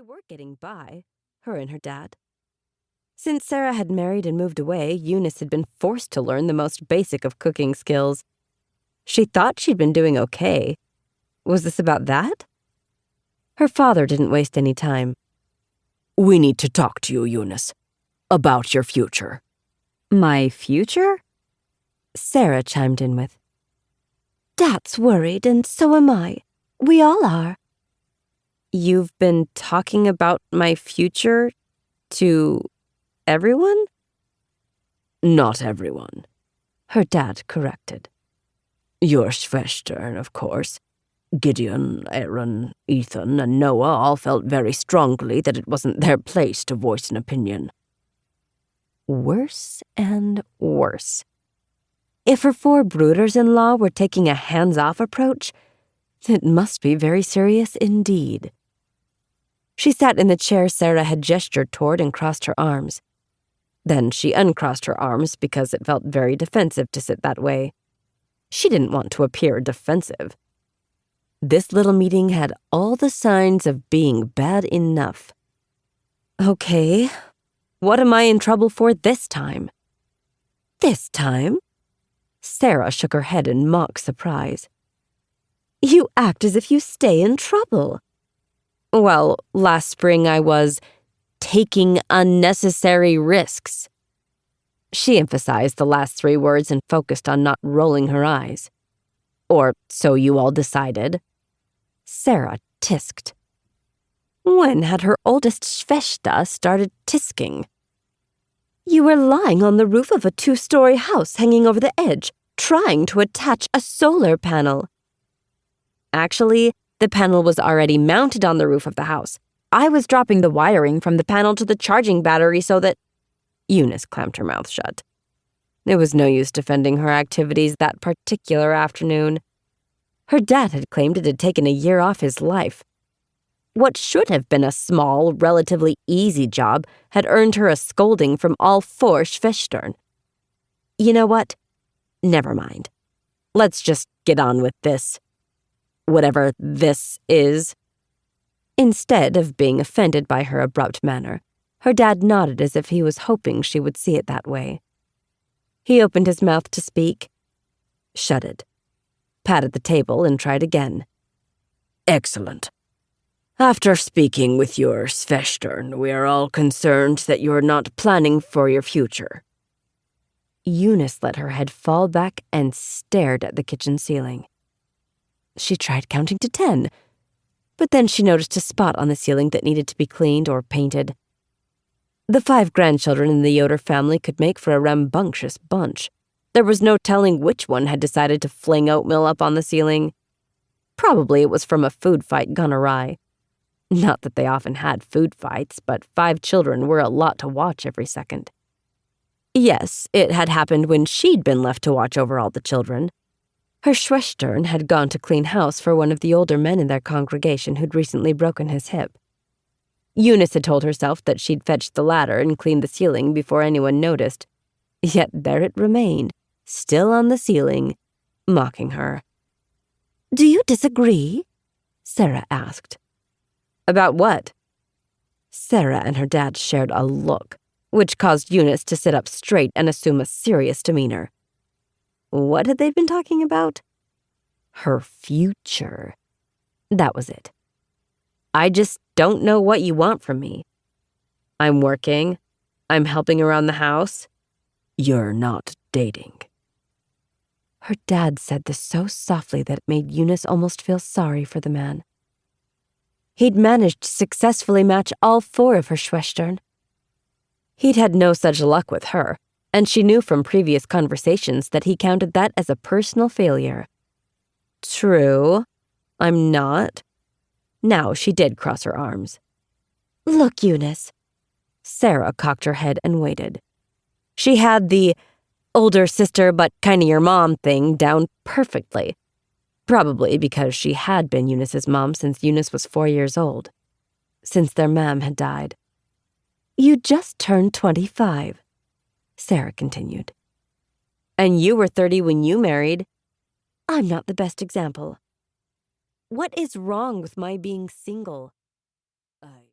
were getting by, her and her dad. Since Sarah had married and moved away, Eunice had been forced to learn the most basic of cooking skills. She thought she'd been doing okay. Was this about that? Her father didn't waste any time. We need to talk to you, Eunice, about your future. My future? Sarah chimed in with. Dad's worried, and so am I. We all are. You've been talking about my future to everyone? Not everyone, her dad corrected. Your Schwestern, of course. Gideon, Aaron, Ethan, and Noah all felt very strongly that it wasn't their place to voice an opinion. Worse and worse. If her 4 brooders-in-law were taking a hands-off approach, it must be very serious indeed. She sat in the chair Sarah had gestured toward and crossed her arms. Then she uncrossed her arms because it felt very defensive to sit that way. She didn't want to appear defensive. This little meeting had all the signs of being bad enough. Okay, what am I in trouble for this time? This time? Sarah shook her head in mock surprise. You act as if you stay in trouble. Well, last spring I was taking unnecessary risks. She emphasized the last 3 words and focused on not rolling her eyes. Or so you all decided. Sarah tisked. When had her oldest Schwester started tisking? You were lying on the roof of a 2-story house hanging over the edge, trying to attach a solar panel. Actually, the panel was already mounted on the roof of the house. I was dropping the wiring from the panel to the charging battery so that... Eunice clamped her mouth shut. It was no use defending her activities that particular afternoon. Her dad had claimed it had taken a year off his life. What should have been a small, relatively easy job had earned her a scolding from all 4 Schwestern. You know what? Never mind. Let's just get on with this. Whatever this is. Instead of being offended by her abrupt manner, her dad nodded as if he was hoping she would see it that way. He opened his mouth to speak, shut it, patted the table, and tried again. Excellent. After speaking with your Schwestern, we are all concerned that you are not planning for your future. Eunice let her head fall back and stared at the kitchen ceiling. She tried counting to 10, but then she noticed a spot on the ceiling that needed to be cleaned or painted. The 5 grandchildren in the Yoder family could make for a rambunctious bunch. There was no telling which one had decided to fling oatmeal up on the ceiling. Probably it was from a food fight gone awry. Not that they often had food fights, but 5 children were a lot to watch every second. Yes, it had happened when she'd been left to watch over all the children. Her Schwestern had gone to clean house for one of the older men in their congregation who'd recently broken his hip. Eunice had told herself that she'd fetched the ladder and cleaned the ceiling before anyone noticed. Yet there it remained, still on the ceiling, mocking her. Do you disagree? Sarah asked. About what? Sarah and her dad shared a look, which caused Eunice to sit up straight and assume a serious demeanor. What had they been talking about? Her future. That was it. I just don't know what you want from me. I'm working. I'm helping around the house. You're not dating. Her dad said this so softly that it made Eunice almost feel sorry for the man. He'd managed to successfully match all 4 of her Schwestern. He'd had no such luck with her, and she knew from previous conversations that he counted that as a personal failure. True, I'm not. Now she did cross her arms. Look, Eunice. Sarah cocked her head and waited. She had the older sister but kinda your mom thing down perfectly. Probably because she had been Eunice's mom since Eunice was 4 years old. Since their mam had died. You just turned 25, Sarah continued. And you were 30 when you married. I'm not the best example. What is wrong with my being single?